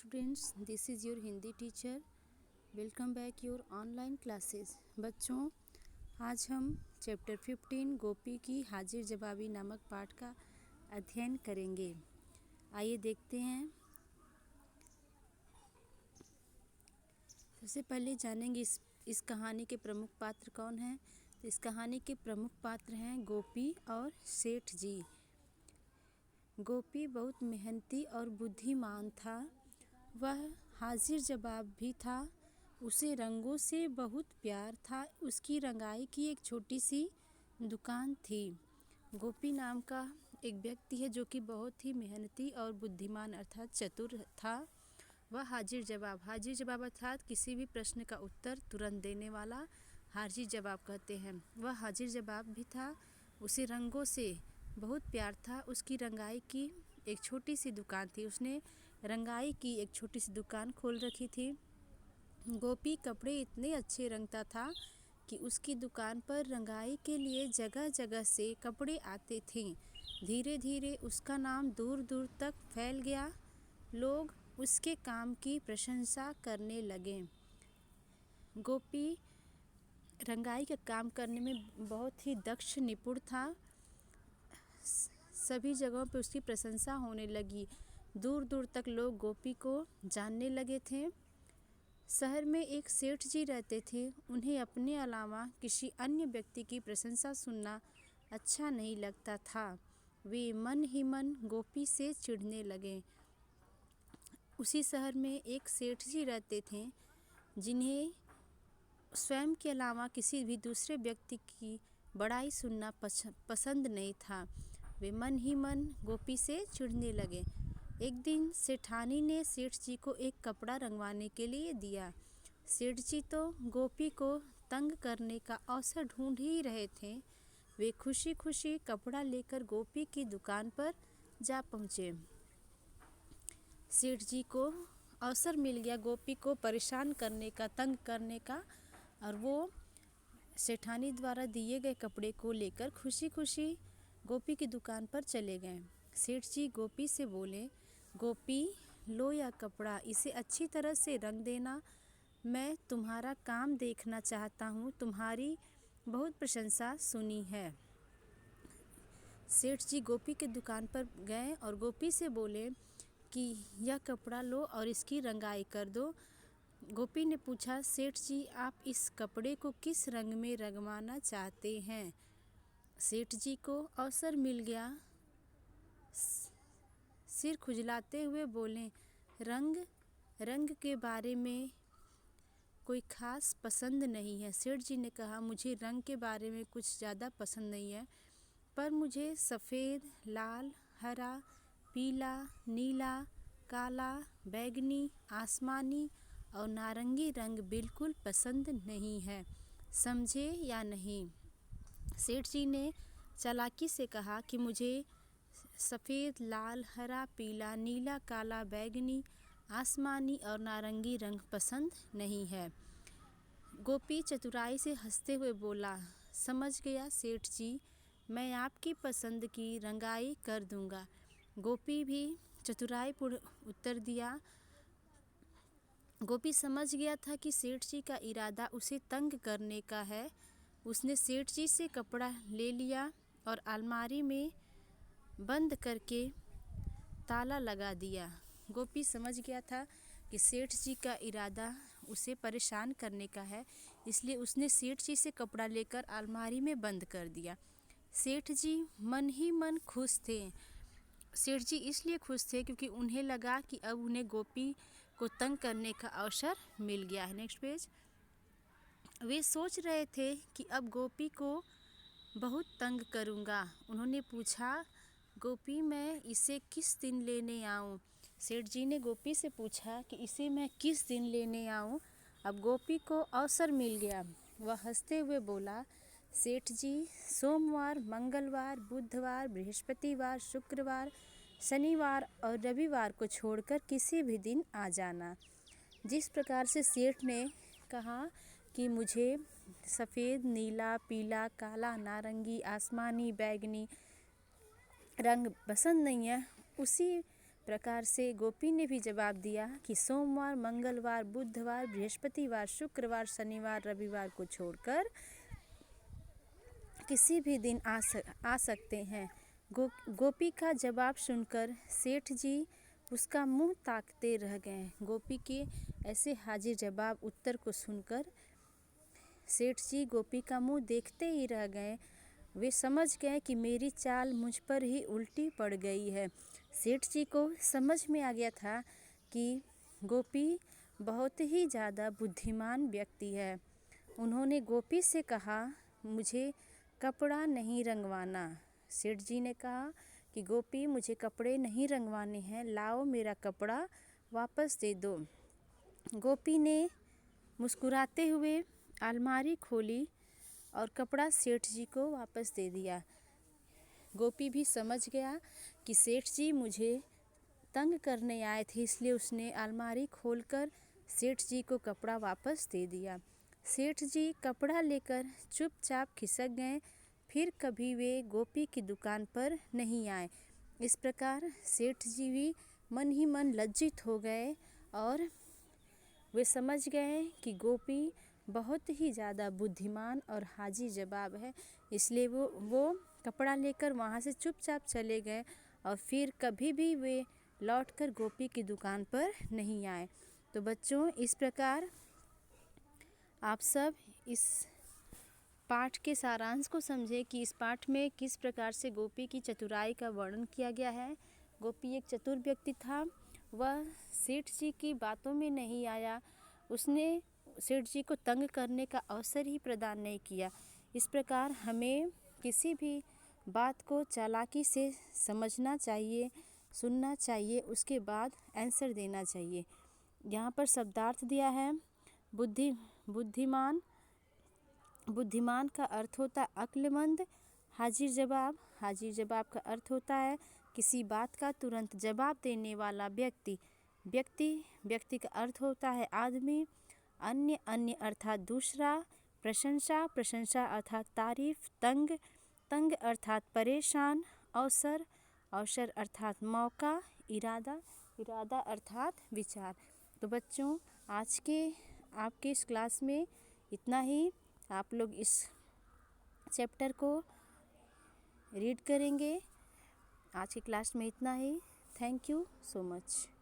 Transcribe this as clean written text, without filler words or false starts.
Students, this is your Hindi teacher. Welcome back your online classes. बच्चों, आज हम chapter 15 गोपी की हाजिर जवाबी नामक पाठ का अध्ययन करेंगे। आइए देखते हैं। सबसे पहले जानेंगे इस कहानी के प्रमुख पात्र कौन हैं। तो इस कहानी के प्रमुख पात्र हैं गोपी और सेठ जी। गोपी बहुत मेहनती और बुद्धिमान था। वह हाजिर जवाब भी था। उसे रंगों से बहुत प्यार था। उसकी रंगाई की एक छोटी सी दुकान थी। गोपी नाम का एक व्यक्ति है जो कि बहुत ही मेहनती और बुद्धिमान अर्थात चतुर था। वह हाजिर जवाब अर्थात किसी भी प्रश्न का उत्तर तुरंत देने वाला हाजिर जवाब कहते हैं। वह हाजिर जवाब भी था। उसे रंगों से बहुत प्यार था। उसकी रंगाई की एक छोटी सी दुकान थी। उसने रंगाई की एक छोटी सी दुकान खोल रखी थी। गोपी कपड़े इतने अच्छे रंगता था कि उसकी दुकान पर रंगाई के लिए जगह जगह से कपड़े आते थे। धीरे धीरे उसका नाम दूर दूर तक फैल गया। लोग उसके काम की प्रशंसा करने लगे। गोपी रंगाई का काम करने में बहुत ही दक्ष निपुण था। सभी जगहों पर उसकी प्रशंसा होने लगी। दूर दूर तक लोग गोपी को जानने लगे थे। शहर में एक सेठ जी रहते थे। उन्हें अपने अलावा किसी अन्य व्यक्ति की प्रशंसा सुनना अच्छा नहीं लगता था। वे मन ही मन गोपी से चिढ़ने लगे। उसी शहर में एक सेठ जी रहते थे जिन्हें स्वयं के अलावा किसी भी दूसरे व्यक्ति की बड़ाई सुनना पसंद नहीं था। वे मन ही मन गोपी से चिढ़ने लगे। एक दिन सेठानी ने सेठ जी को एक कपड़ा रंगवाने के लिए दिया। सेठ जी तो गोपी को तंग करने का अवसर ढूंढ ही रहे थे। वे खुशी खुशी कपड़ा लेकर गोपी की दुकान पर जा पहुँचे। सेठ जी को अवसर मिल गया गोपी को परेशान करने का, तंग करने का, और वो सेठानी द्वारा दिए गए कपड़े को लेकर खुशी खुशी गोपी की दुकान पर चले गए। सेठ जी गोपी से बोले, गोपी लो यह कपड़ा, इसे अच्छी तरह से रंग देना। मैं तुम्हारा काम देखना चाहता हूँ। तुम्हारी बहुत प्रशंसा सुनी है। सेठ जी गोपी के दुकान पर गए और गोपी से बोले कि यह कपड़ा लो और इसकी रंगाई कर दो। गोपी ने पूछा, सेठ जी आप इस कपड़े को किस रंग में रंगवाना चाहते हैं। सेठ जी को अवसर मिल गया। सिर खुजलाते हुए बोले, रंग के बारे में कोई ख़ास पसंद नहीं है। सेठ जी ने कहा, मुझे रंग के बारे में कुछ ज़्यादा पसंद नहीं है, पर मुझे सफ़ेद, लाल, हरा, पीला, नीला, काला, बैगनी, आसमानी और नारंगी रंग बिल्कुल पसंद नहीं है। समझे या नहीं। सेठ जी ने चालाकी से कहा कि मुझे सफ़ेद, लाल, हरा, पीला, नीला, काला, बैगनी, आसमानी और नारंगी रंग पसंद नहीं है। गोपी चतुराई से हंसते हुए बोला, समझ गया सेठ जी, मैं आपकी पसंद की रंगाई कर दूंगा। गोपी भी चतुराईपूर्ण उत्तर दिया। गोपी समझ गया था कि सेठ जी का इरादा उसे तंग करने का है। उसने सेठ जी से कपड़ा ले लिया और अलमारी में बंद करके ताला लगा दिया। गोपी समझ गया था कि सेठ जी का इरादा उसे परेशान करने का है, इसलिए उसने सेठ जी से कपड़ा लेकर अलमारी में बंद कर दिया। सेठ जी मन ही मन खुश थे। सेठ जी इसलिए खुश थे क्योंकि उन्हें लगा कि अब उन्हें गोपी को तंग करने का अवसर मिल गया है। Next page. वे सोच रहे थे कि अब गोपी को बहुत तंग करूँगा। उन्होंने पूछा, गोपी मैं इसे किस दिन लेने आऊँ। सेठ जी ने गोपी से पूछा कि इसे मैं किस दिन लेने आऊँ। अब गोपी को अवसर मिल गया। वह हंसते हुए बोला, सेठ जी सोमवार, मंगलवार, बुधवार, बृहस्पतिवार, शुक्रवार, शनिवार और रविवार को छोड़कर किसी भी दिन आ जाना। जिस प्रकार से सेठ ने कहा कि मुझे सफ़ेद, नीला, पीला, काला, नारंगी, आसमानी, बैगनी रंग पसंद नहीं है, उसी प्रकार से गोपी ने भी जवाब दिया कि सोमवार, मंगलवार, बुधवार, बृहस्पतिवार, शुक्रवार, शनिवार, रविवार को छोड़कर किसी भी दिन आ सकते हैं। गोपी का जवाब सुनकर सेठ जी उसका मुंह ताकते रह गए। गोपी के ऐसे हाजिर जवाब उत्तर को सुनकर सेठ जी गोपी का मुंह देखते ही रह गए। वे समझ गए कि मेरी चाल मुझ पर ही उल्टी पड़ गई है। सेठ जी को समझ में आ गया था कि गोपी बहुत ही ज़्यादा बुद्धिमान व्यक्ति है। उन्होंने गोपी से कहा, मुझे कपड़ा नहीं रंगवाना। सेठ जी ने कहा कि गोपी, मुझे कपड़े नहीं रंगवाने हैं, लाओ मेरा कपड़ा वापस दे दो। गोपी ने मुस्कुराते हुए अलमारी खोली और कपड़ा सेठ जी को वापस दे दिया। गोपी भी समझ गया कि सेठ जी मुझे तंग करने आए थे, इसलिए उसने अलमारी खोलकर सेठ जी को कपड़ा वापस दे दिया। सेठ जी कपड़ा लेकर चुपचाप खिसक गए। फिर कभी वे गोपी की दुकान पर नहीं आए। इस प्रकार सेठ जी भी मन ही मन लज्जित हो गए और वे समझ गए कि गोपी बहुत ही ज़्यादा बुद्धिमान और हाजिर जवाब है, इसलिए वो कपड़ा लेकर वहाँ से चुपचाप चले गए और फिर कभी भी वे लौटकर गोपी की दुकान पर नहीं आए। तो बच्चों, इस प्रकार आप सब इस पाठ के सारांश को समझे कि इस पाठ में किस प्रकार से गोपी की चतुराई का वर्णन किया गया है। गोपी एक चतुर व्यक्ति था। वह सेठ जी की बातों में नहीं आया। उसने सेठ जी को तंग करने का अवसर ही प्रदान नहीं किया। इस प्रकार हमें किसी भी बात को चालाकी से समझना चाहिए, सुनना चाहिए, उसके बाद आंसर देना चाहिए। यहाँ पर शब्दार्थ दिया है। बुद्धिमान का अर्थ होता है अक्लमंद। हाजिर जवाब का अर्थ होता है किसी बात का तुरंत जवाब देने वाला व्यक्ति। व्यक्ति का अर्थ होता है आदमी। अन्य अर्थात दूसरा। प्रशंसा अर्थात तारीफ। तंग अर्थात परेशान। अवसर अर्थात मौका। इरादा अर्थात विचार। तो बच्चों, आज के आपके इस क्लास में इतना ही। आप लोग इस चैप्टर को रीड करेंगे। आज की क्लास में इतना ही। Thank you so much.